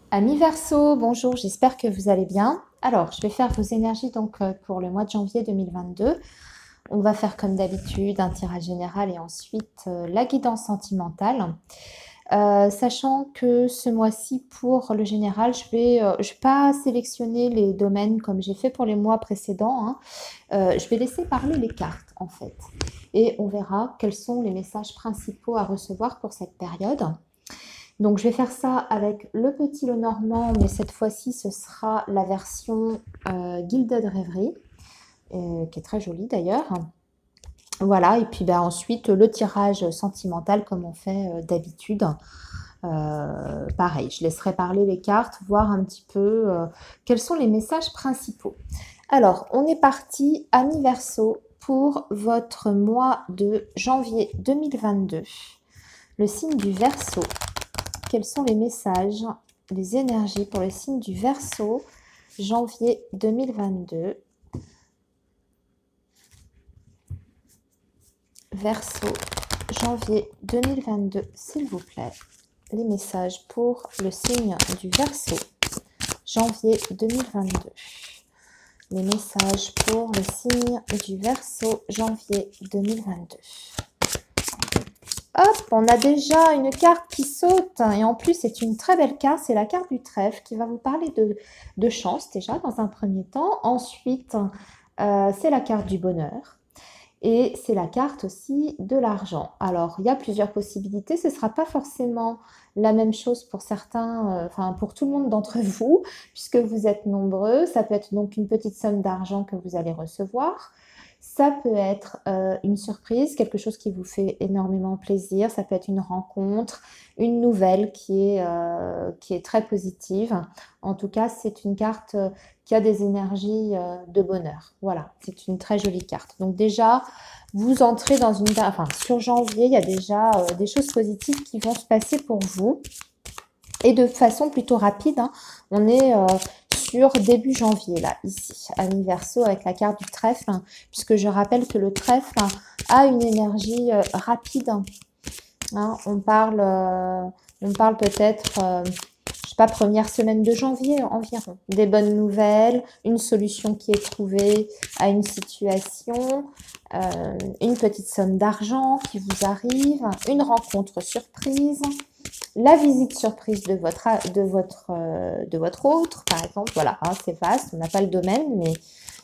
Amis Verseau, bonjour, j'espère que vous allez bien. Alors, je vais faire vos énergies pour le mois de janvier 2022. On va faire comme d'habitude un tirage général et ensuite la guidance sentimentale. Sachant que ce mois-ci, pour le général, je vais pas sélectionner les domaines comme j'ai fait pour les mois précédents, hein. Je vais laisser parler les cartes en fait. Et on verra quels sont les messages principaux à recevoir pour cette période. Donc je vais faire ça avec le petit Lenormand, mais cette fois-ci ce sera la version Gilded Rêverie, qui est très jolie d'ailleurs. Voilà, et puis ensuite le tirage sentimental comme on fait d'habitude. Pareil, je laisserai parler les cartes, voir un petit peu quels sont les messages principaux. Alors, on est parti, amis Verseau, pour votre mois de janvier 2022. Le signe du Verseau. Quels sont les messages, les énergies pour le signe du Verseau, janvier 2022. Verseau, janvier 2022, s'il vous plaît. Les messages pour le signe du Verseau, janvier 2022. Les messages pour le signe du Verseau, janvier 2022. Hop, on a déjà une carte qui saute et en plus c'est une très belle carte, c'est la carte du trèfle qui va vous parler de chance déjà dans un premier temps. Ensuite, c'est la carte du bonheur et c'est la carte aussi de l'argent. Alors, il y a plusieurs possibilités, ce ne sera pas forcément la même chose pour certains, enfin pour tout le monde d'entre vous, puisque vous êtes nombreux. Ça peut être donc une petite somme d'argent que vous allez recevoir. Ça peut être une surprise, quelque chose qui vous fait énormément plaisir. Ça peut être une rencontre, une nouvelle qui est très positive. En tout cas, c'est une carte qui a des énergies de bonheur. Voilà, c'est une très jolie carte. Donc déjà, vous entrez dans une... Enfin, sur janvier, il y a déjà des choses positives qui vont se passer pour vous. Et de façon plutôt rapide, hein. On est sur début janvier, là, ici, amis Verseau, avec la carte du trèfle, hein, puisque je rappelle que le trèfle a une énergie rapide. Hein. On parle peut-être, je sais pas, première semaine de janvier environ. Des bonnes nouvelles, une solution qui est trouvée à une situation, une petite somme d'argent qui vous arrive, une rencontre surprise, la visite surprise de votre autre, par exemple. Voilà, hein, c'est vaste, on n'a pas le domaine, mais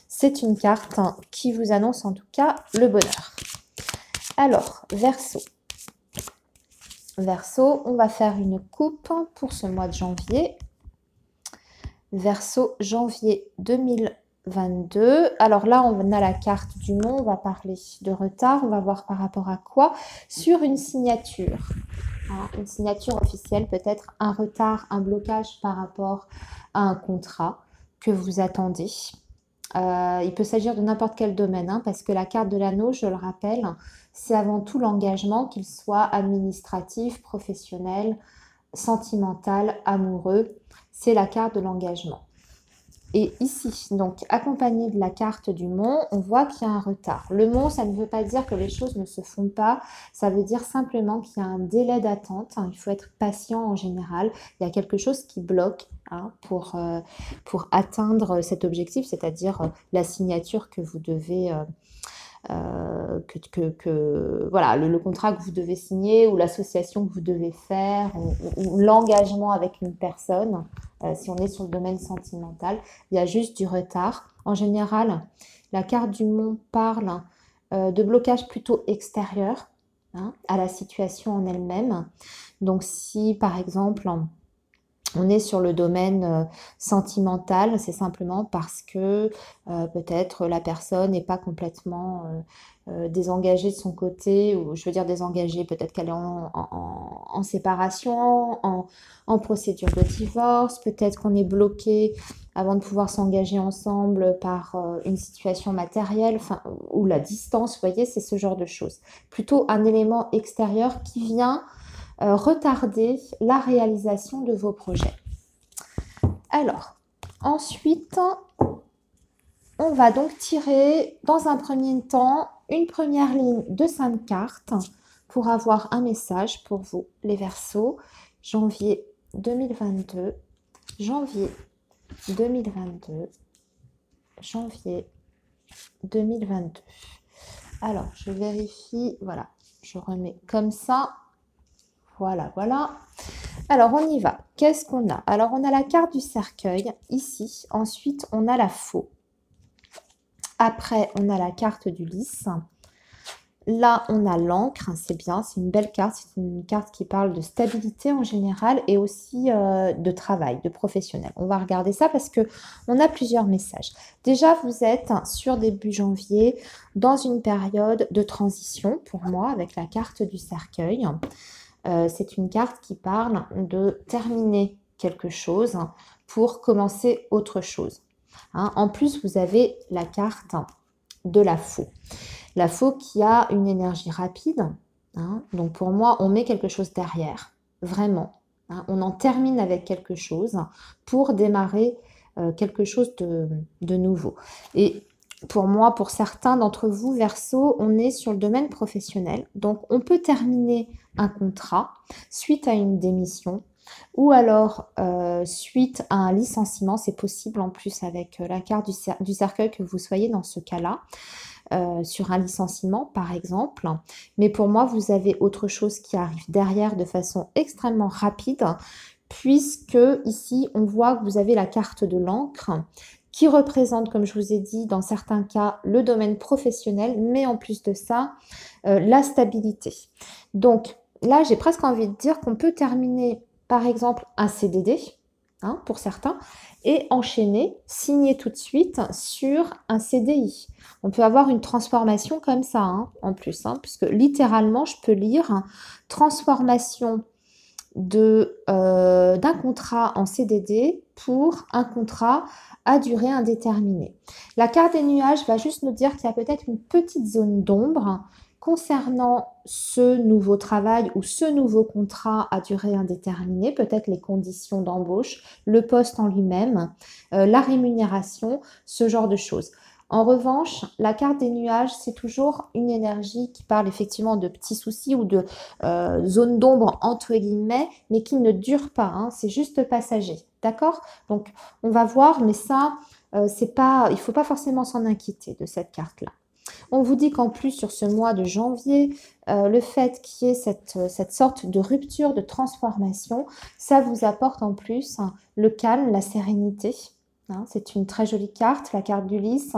c'est une carte qui vous annonce en tout cas le bonheur. Alors, Verseau. Verseau, on va faire une coupe pour ce mois de janvier. Verseau, janvier 2022. Alors là, on a la carte du monde, on va parler de retard, on va voir par rapport à quoi. Sur une signature. Une signature officielle, peut-être un retard, un blocage par rapport à un contrat que vous attendez. Il peut s'agir de n'importe quel domaine, hein, parce que la carte de l'anneau, je le rappelle, c'est avant tout l'engagement, qu'il soit administratif, professionnel, sentimental, amoureux. C'est la carte de l'engagement. Et ici, donc accompagné de la carte du mont, on voit qu'il y a un retard. Le mont, ça ne veut pas dire que les choses ne se font pas, ça veut dire simplement qu'il y a un délai d'attente. Hein, il faut être patient en général. Il y a quelque chose qui bloque, hein, pour atteindre cet objectif, c'est-à-dire la signature que vous devez... voilà, le contrat que vous devez signer ou l'association que vous devez faire ou l'engagement avec une personne, si on est sur le domaine sentimental, il y a juste du retard. En général, la carte du mont parle de blocage plutôt extérieur, hein, à la situation en elle-même. Donc si par exemple on est sur le domaine sentimental, c'est simplement parce que peut-être la personne n'est pas complètement désengagée de son côté, ou je veux dire désengagée, peut-être qu'elle est en séparation, en procédure de divorce, peut-être qu'on est bloqué avant de pouvoir s'engager ensemble par une situation matérielle, ou la distance, vous voyez, c'est ce genre de choses. Plutôt un élément extérieur qui vient retarder la réalisation de vos projets. Alors, ensuite, on va donc tirer dans un premier temps une première ligne de 5 cartes pour avoir un message pour vous, les Verseaux, janvier 2022. janvier 2022. Janvier 2022. Alors, je vérifie. Voilà, je remets comme ça. Voilà, voilà. Alors, on y va. Qu'est-ce qu'on a? Alors, on a la carte du cercueil ici. Ensuite, on a la faux. Après, on a la carte du lys. Là, on a l'encre, c'est bien, c'est une belle carte, c'est une carte qui parle de stabilité en général et aussi de travail, de professionnel. On va regarder ça parce que on a plusieurs messages. Déjà, vous êtes sur début janvier dans une période de transition pour moi avec la carte du cercueil. C'est une carte qui parle de terminer quelque chose pour commencer autre chose. Hein. En plus, vous avez la carte de la faux. La faux qui a une énergie rapide. Hein. Donc pour moi, on met quelque chose derrière, vraiment. Hein. On en termine avec quelque chose pour démarrer quelque chose de nouveau. Et pour moi, pour certains d'entre vous, Verseau, on est sur le domaine professionnel. Donc on peut terminer un contrat suite à une démission ou alors suite à un licenciement. C'est possible en plus avec la carte du cercueil que vous soyez dans ce cas-là. Sur un licenciement par exemple, mais pour moi vous avez autre chose qui arrive derrière de façon extrêmement rapide puisque ici on voit que vous avez la carte de l'encre qui représente, comme je vous ai dit, dans certains cas le domaine professionnel, mais en plus de ça la stabilité. Donc là j'ai presque envie de dire qu'on peut terminer par exemple un CDD, hein, pour certains, et enchaîner, signer tout de suite sur un CDI. On peut avoir une transformation comme ça, hein, en plus, hein, puisque littéralement, je peux lire transformation d'un contrat en CDD pour un contrat à durée indéterminée. La carte des nuages va juste nous dire qu'il y a peut-être une petite zone d'ombre concernant ce nouveau travail ou ce nouveau contrat à durée indéterminée, peut-être les conditions d'embauche, le poste en lui-même, la rémunération, ce genre de choses. En revanche, la carte des nuages, c'est toujours une énergie qui parle effectivement de petits soucis ou de zones d'ombre entre guillemets, mais qui ne dure pas, hein, c'est juste passager, d'accord? Donc, on va voir, mais ça, c'est pas, il ne faut pas forcément s'en inquiéter de cette carte-là. On vous dit qu'en plus, sur ce mois de janvier, le fait qu'il y ait cette sorte de rupture, de transformation, ça vous apporte en plus hein, le calme, la sérénité. Hein, c'est une très jolie carte, la carte du lys.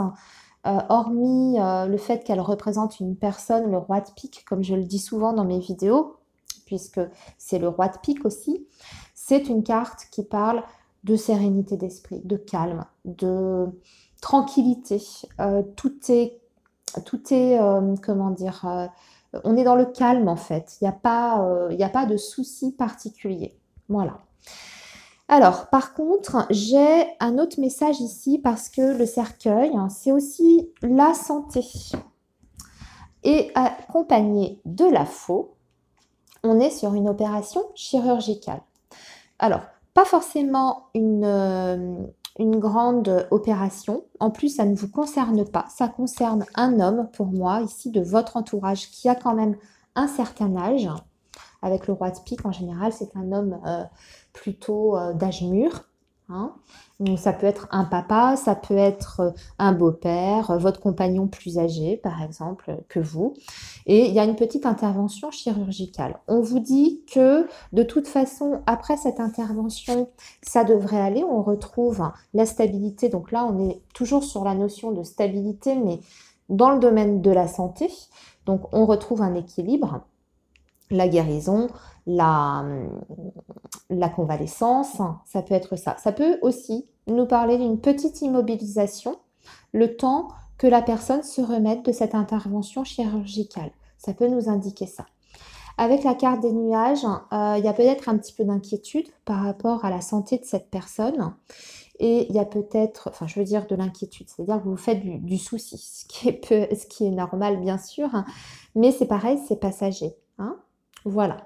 Hormis le fait qu'elle représente une personne, le roi de pique, comme je le dis souvent dans mes vidéos, puisque c'est le roi de pique aussi, c'est une carte qui parle de sérénité d'esprit, de calme, de tranquillité. Tout est comment dire, on est dans le calme en fait. Il n'y a pas de souci particulier. Voilà. Alors, par contre, j'ai un autre message ici parce que le cercueil, hein, c'est aussi la santé. Et accompagné de la faux, on est sur une opération chirurgicale. Alors, pas forcément une grande opération. En plus, ça ne vous concerne pas. Ça concerne un homme, pour moi, ici, de votre entourage, qui a quand même un certain âge. Avec le roi de pique, en général, c'est un homme plutôt d'âge mûr. Hein. Donc, ça peut être un papa, ça peut être un beau-père, votre compagnon plus âgé, par exemple, que vous. Et il y a une petite intervention chirurgicale. On vous dit que, de toute façon, après cette intervention, ça devrait aller. On retrouve la stabilité. Donc là, on est toujours sur la notion de stabilité, mais dans le domaine de la santé. Donc, on retrouve un équilibre. La guérison, la convalescence, ça peut être ça. Ça peut aussi nous parler d'une petite immobilisation, le temps que la personne se remette de cette intervention chirurgicale. Ça peut nous indiquer ça. Avec la carte des nuages, il y a peut-être un petit peu d'inquiétude par rapport à la santé de cette personne. Et il y a peut-être, enfin je veux dire de l'inquiétude, c'est-à-dire que vous faites du souci, ce qui est normal bien sûr, hein, mais c'est pareil, c'est passager. Hein. Voilà.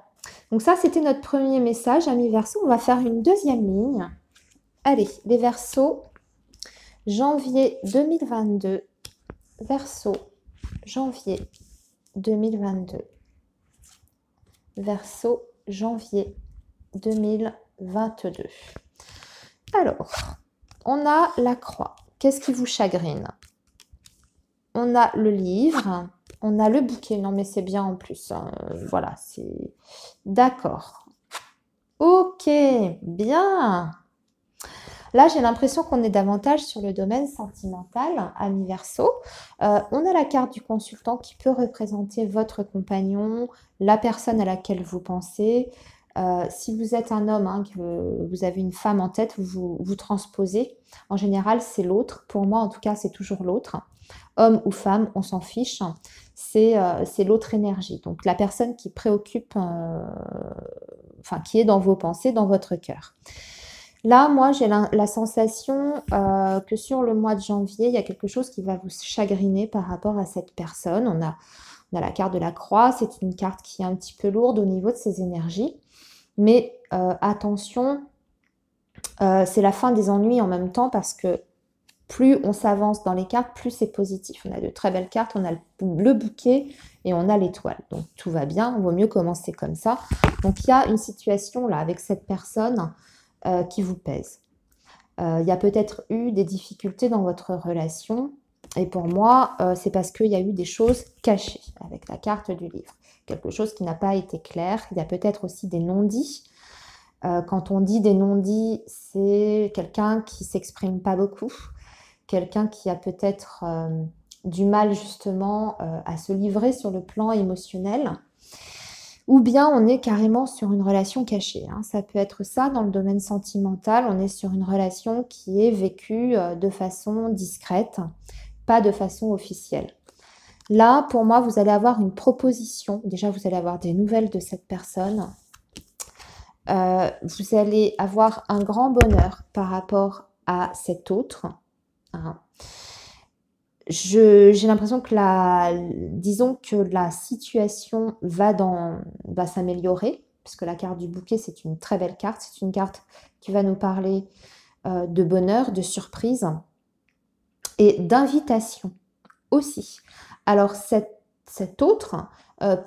Donc ça, c'était notre premier message, amis Verseaux. On va faire une deuxième ligne. Allez, les Verseaux, janvier 2022. Verseaux, janvier 2022. Verseaux, janvier 2022. Alors, on a la croix. Qu'est-ce qui vous chagrine? On a le livre, on a le bouquet. Non, mais c'est bien en plus, hein. Voilà, c'est... D'accord. Ok, bien. Là, j'ai l'impression qu'on est davantage sur le domaine sentimental, ami Verseau. On a la carte du consultant qui peut représenter votre compagnon, la personne à laquelle vous pensez. Si vous êtes un homme, hein, que vous avez une femme en tête, vous transposez. En général, c'est l'autre. Pour moi, en tout cas, c'est toujours l'autre. Homme ou femme, on s'en fiche. C'est l'autre énergie. Donc, la personne qui préoccupe, enfin, qui est dans vos pensées, dans votre cœur. Là, moi, j'ai la sensation que sur le mois de janvier, il y a quelque chose qui va vous chagriner par rapport à cette personne. On a la carte de la croix. C'est une carte qui est un petit peu lourde au niveau de ses énergies. Mais attention, c'est la fin des ennuis en même temps parce que plus on s'avance dans les cartes, plus c'est positif. On a de très belles cartes, on a le bouquet et on a l'étoile. Donc tout va bien, il vaut mieux commencer comme ça. Donc il y a une situation là avec cette personne qui vous pèse. Il y a peut-être eu des difficultés dans votre relation. Et pour moi, c'est parce qu'il y a eu des choses cachées avec la carte du livre. Quelque chose qui n'a pas été clair. Il y a peut-être aussi des non-dits. Quand on dit des non-dits, c'est quelqu'un qui ne s'exprime pas beaucoup. Quelqu'un qui a peut-être du mal justement à se livrer sur le plan émotionnel. Ou bien on est carrément sur une relation cachée. Hein. Ça peut être ça dans le domaine sentimental. On est sur une relation qui est vécue de façon discrète, pas de façon officielle. Là, pour moi, vous allez avoir une proposition. Déjà, vous allez avoir des nouvelles de cette personne. Vous allez avoir un grand bonheur par rapport à cet autre. Hein. J'ai l'impression que disons que la situation va s'améliorer, puisque la carte du bouquet, c'est une très belle carte. C'est une carte qui va nous parler de bonheur, de surprise et d'invitation aussi. Alors, cet autre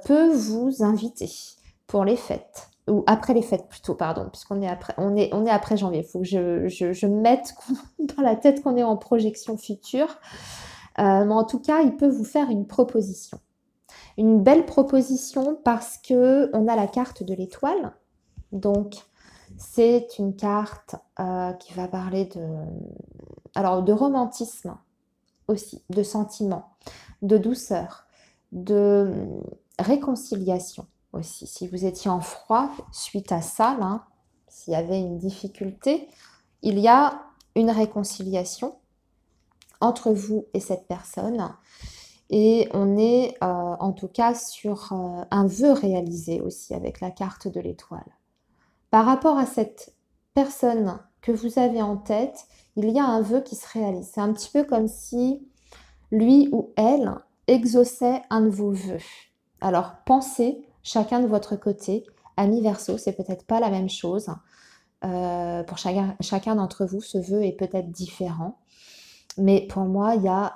peut vous inviter pour les fêtes, ou après les fêtes plutôt, pardon, puisqu'on est après janvier. Il faut que je mette dans la tête qu'on est en projection future. Mais en tout cas, il peut vous faire une proposition. Une belle proposition parce qu'on a la carte de l'étoile. Donc, c'est une carte qui va parler de romantisme aussi, de sentiment, de douceur, de réconciliation aussi. Si vous étiez en froid suite à ça, là, s'il y avait une difficulté, il y a une réconciliation entre vous et cette personne. Et on est en tout cas sur un vœu réalisé aussi avec la carte de l'étoile. Par rapport à cette personne que vous avez en tête, il y a un vœu qui se réalise. C'est un petit peu comme si lui ou elle exauçait un de vos vœux. Alors pensez chacun de votre côté. Ami Verseau, c'est peut-être pas la même chose. Pour chacun d'entre vous, ce vœu est peut-être différent. Mais pour moi, il y a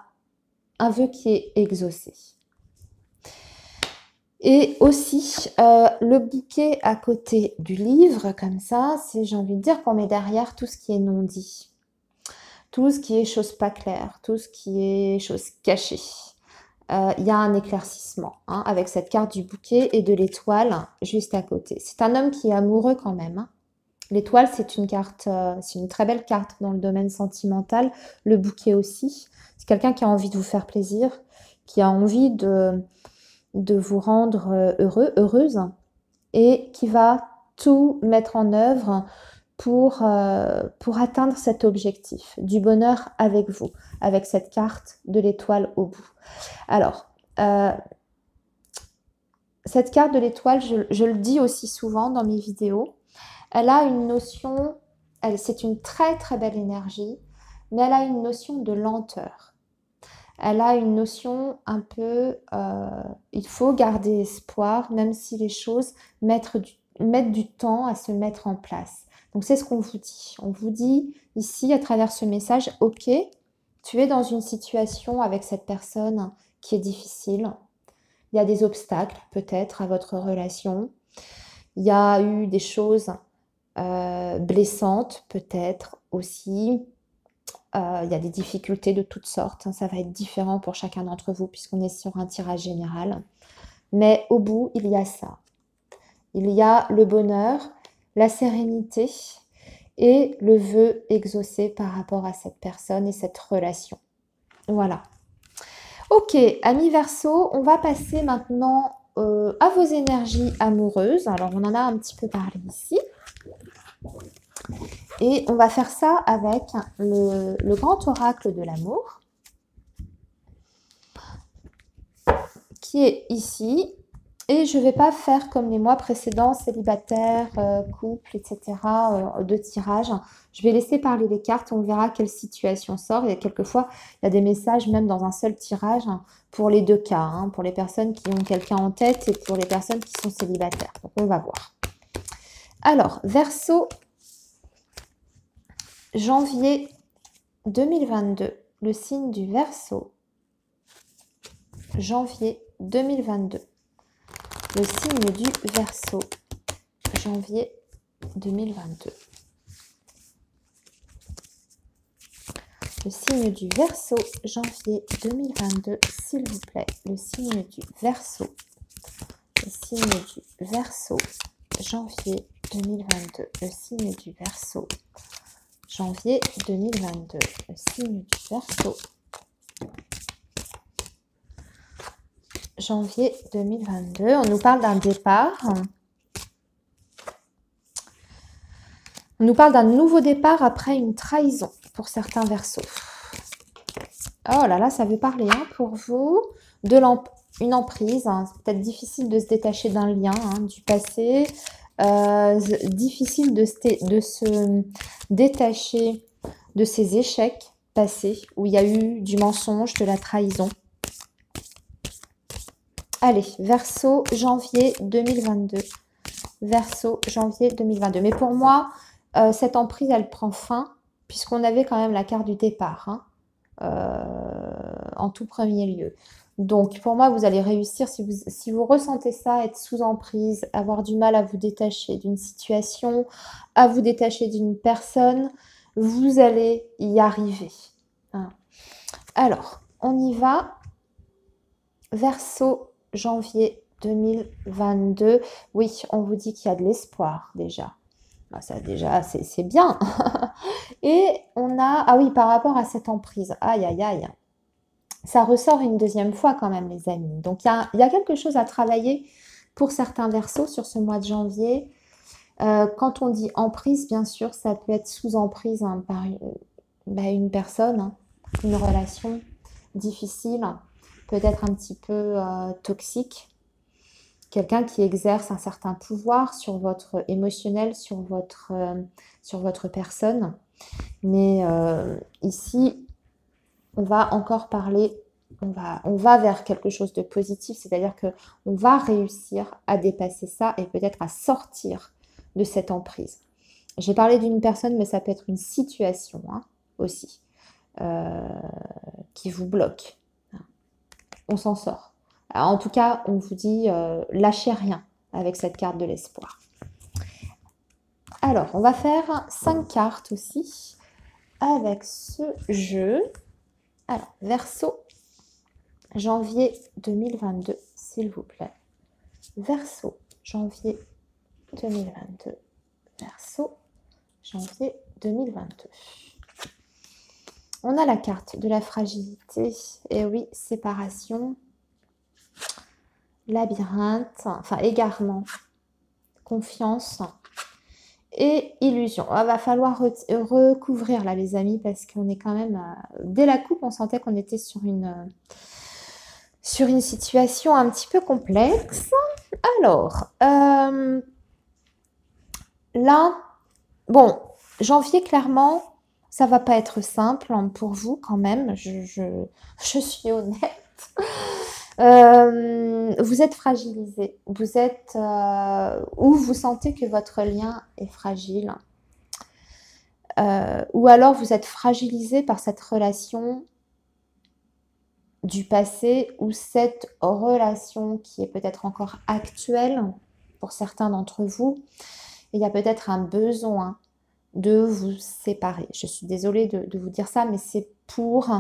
un vœu qui est exaucé. Et aussi, le bouquet à côté du livre, comme ça, c'est, j'ai envie de dire qu'on met derrière tout ce qui est non dit. Tout ce qui est choses pas claires, tout ce qui est choses cachées. Il y a un éclaircissement hein, avec cette carte du bouquet et de l'étoile juste à côté. C'est un homme qui est amoureux quand même. Hein. L'étoile, c'est une carte, c'est une très belle carte dans le domaine sentimental. Le bouquet aussi. C'est quelqu'un qui a envie de vous faire plaisir, qui a envie de vous rendre heureux, heureuse, et qui va tout mettre en œuvre pour atteindre cet objectif, du bonheur avec vous, avec cette carte de l'étoile au bout. Alors, cette carte de l'étoile, je le dis aussi souvent dans mes vidéos, elle a une notion, c'est une très très belle énergie, mais elle a une notion de lenteur. Elle a une notion un peu, il faut garder espoir, même si les choses mettent du temps à se mettre en place. Donc c'est ce qu'on vous dit. On vous dit ici à travers ce message, ok, tu es dans une situation avec cette personne qui est difficile. Il y a des obstacles peut-être à votre relation. Il y a eu des choses blessantes peut-être, aussi. Il y a des difficultés de toutes sortes, hein, ça va être différent pour chacun d'entre vous puisqu'on est sur un tirage général. Mais au bout, il y a ça. Il y a le bonheur, la sérénité et le vœu exaucé par rapport à cette personne et cette relation. Voilà. Ok, amis Verseau, on va passer maintenant à vos énergies amoureuses. Alors, on en a un petit peu parlé ici. Et on va faire ça avec le grand oracle de l'amour, qui est ici. Et je ne vais pas faire comme les mois précédents, célibataire, couple, etc., de tirage. Je vais laisser parler les cartes, on verra quelle situation sort. Et quelquefois, il y a des messages même dans un seul tirage pour les deux cas, hein, pour les personnes qui ont quelqu'un en tête et pour les personnes qui sont célibataires. Donc, on va voir. Alors, Verseau, janvier 2022, le signe du Verseau. Janvier 2022. Le signe du Verseau, janvier 2022. Le signe du Verseau, janvier 2022, s'il vous plaît. Le signe du Verseau. Le signe du Verseau, janvier 2022. Le signe du Verseau, janvier 2022. Le signe du Verseau. Janvier 2022, on nous parle d'un départ. On nous parle d'un nouveau départ après une trahison pour certains Verseaux. Oh là là, ça veut parler hein, pour vous de une emprise. Hein. C'est peut-être difficile de se détacher d'un lien hein, du passé. Difficile de se détacher de ces échecs passés où il y a eu du mensonge, de la trahison. Allez, Verseau, janvier 2022. Verseau, janvier 2022. Mais pour moi, cette emprise, elle prend fin, puisqu'on avait quand même la carte du départ, hein, en tout premier lieu. Donc, pour moi, vous allez réussir, si vous ressentez ça, être sous emprise, avoir du mal à vous détacher d'une situation, à vous détacher d'une personne, vous allez y arriver. Hein. Alors, on y va. Verseau, janvier 2022. Oui, on vous dit qu'il y a de l'espoir déjà. Ah, ça déjà, c'est bien. Et on a... Ah oui, par rapport à cette emprise. Aïe, aïe, aïe. Ça ressort une deuxième fois quand même, les amis. Donc, il y a quelque chose à travailler pour certains Verseaux sur ce mois de janvier. Quand on dit emprise, bien sûr, ça peut être sous emprise hein, par une personne, hein, une relation difficile, peut-être un petit peu toxique. Quelqu'un qui exerce un certain pouvoir sur votre émotionnel, sur votre personne. Mais ici, on va encore parler, on va vers quelque chose de positif, c'est-à-dire qu'on va réussir à dépasser ça et peut-être à sortir de cette emprise. J'ai parlé d'une personne, mais ça peut être une situation hein, aussi qui vous bloque. On s'en sort. Alors, en tout cas, on vous dit lâchez rien avec cette carte de l'espoir. Alors, on va faire 5 cartes aussi avec ce jeu. Alors, Verseau, janvier 2022, s'il vous plaît. Verseau, janvier 2022. Verseau, janvier 2022. On a la carte de la fragilité. Et oui, séparation. Labyrinthe, enfin égarement, confiance et illusion. Il va falloir recouvrir là les amis parce qu'on est quand même, dès la coupe on sentait qu'on était sur une situation un petit peu complexe. Alors, là, bon, janvier clairement, ça va pas être simple hein, pour vous quand même, je suis honnête. Vous êtes fragilisé, vous êtes ou vous sentez que votre lien est fragile, ou alors vous êtes fragilisé par cette relation du passé ou cette relation qui est peut-être encore actuelle pour certains d'entre vous. Et il y a peut-être un besoin de vous séparer. Je suis désolée de vous dire ça, mais c'est pour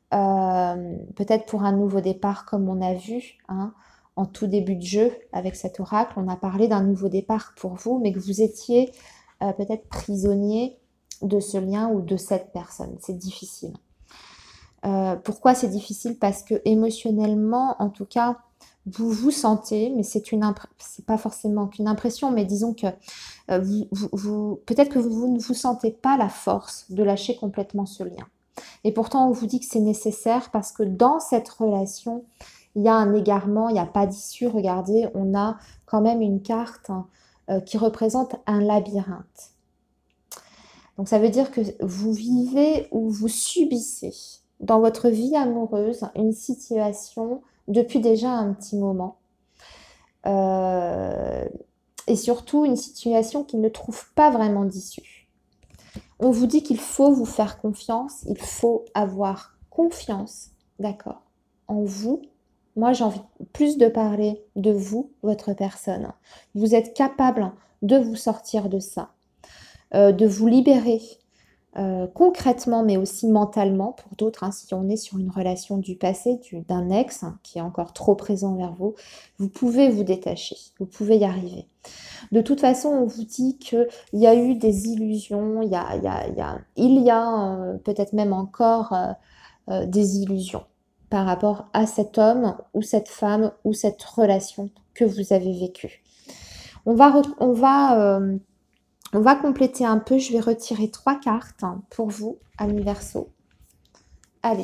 peut-être pour un nouveau départ comme on a vu hein, en tout début de jeu avec cet oracle. On a parlé d'un nouveau départ pour vous, mais que vous étiez peut-être prisonnier de ce lien ou de cette personne. C'est difficile. Pourquoi c'est difficile? Parce que émotionnellement, en tout cas, vous vous sentez, mais c'est pas forcément qu'une impression, mais disons que peut-être que vous ne vous sentez pas la force de lâcher complètement ce lien. Et pourtant, on vous dit que c'est nécessaire parce que dans cette relation, il y a un égarement, il n'y a pas d'issue. Regardez, on a quand même une carte qui représente un labyrinthe. Donc ça veut dire que vous vivez ou vous subissez dans votre vie amoureuse une situation depuis déjà un petit moment. Et surtout une situation qui ne trouve pas vraiment d'issue. On vous dit qu'il faut vous faire confiance, il faut avoir confiance, d'accord, en vous. Moi, j'ai envie plus de parler de vous, votre personne. Vous êtes capable de vous sortir de ça, de vous libérer concrètement, mais aussi mentalement pour d'autres. Hein, si on est sur une relation du passé, d'un ex hein, qui est encore trop présent vers vous, vous pouvez vous détacher, vous pouvez y arriver. De toute façon, on vous dit qu'il y a eu des illusions, il y a peut-être même encore des illusions par rapport à cet homme ou cette femme ou cette relation que vous avez vécue. On va compléter un peu. Je vais retirer 3 cartes pour vous, amis Verseau. Allez,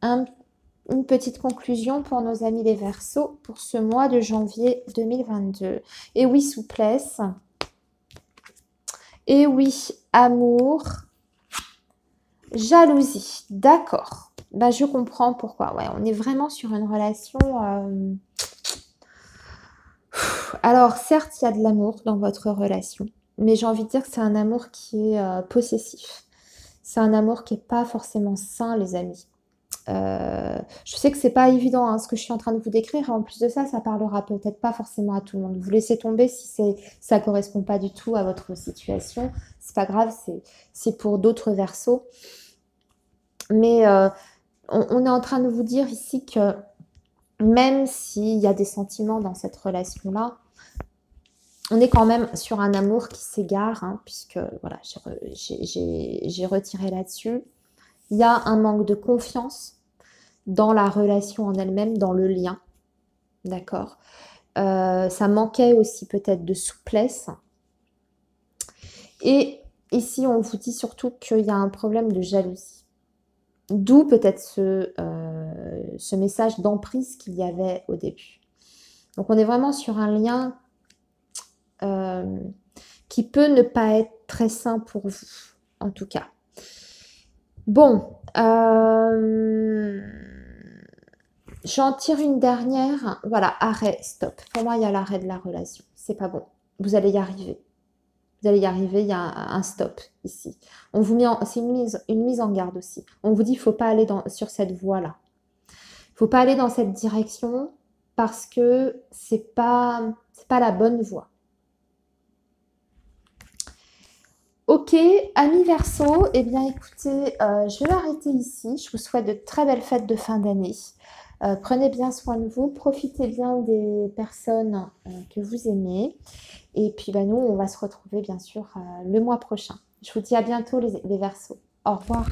une petite conclusion pour nos amis les Verseaux pour ce mois de janvier 2022. Et oui, souplesse. Et oui, amour. Jalousie. D'accord. Bah, je comprends pourquoi. Ouais, on est vraiment sur une relation... Alors, certes, il y a de l'amour dans votre relation. Mais j'ai envie de dire que c'est un amour qui est possessif. C'est un amour qui n'est pas forcément sain, les amis. Je sais que c'est pas évident hein, ce que je suis en train de vous décrire. En plus de ça, ça parlera peut-être pas forcément à tout le monde. Vous laissez tomber si ça correspond pas du tout à votre situation. C'est pas grave, c'est pour d'autres Verseaux. Mais on est en train de vous dire ici que même s'il y a des sentiments dans cette relation-là, on est quand même sur un amour qui s'égare, hein, puisque voilà, j'ai retiré là-dessus. Il y a un manque de confiance dans la relation en elle-même, dans le lien. D'accord. Ça manquait aussi peut-être de souplesse. Et ici, on vous dit surtout qu'il y a un problème de jalousie. D'où peut-être ce message d'emprise qu'il y avait au début. Donc, on est vraiment sur un lien qui peut ne pas être très sain pour vous, en tout cas. Bon, j'en tire une dernière. Voilà, arrêt, stop. Pour moi, il y a l'arrêt de la relation. C'est pas bon. Vous allez y arriver. Vous allez y arriver, il y a un stop ici. On vous met c'est une mise en garde aussi. On vous dit qu'il ne faut pas aller sur cette voie-là. Il ne faut pas aller dans cette direction parce que c'est pas la bonne voie. Ok, amis Verseau, eh bien écoutez, je vais m'arrêter ici. Je vous souhaite de très belles fêtes de fin d'année. Prenez bien soin de vous, profitez bien des personnes que vous aimez. Et puis bah, nous, on va se retrouver bien sûr le mois prochain. Je vous dis à bientôt les Verseaux. Au revoir.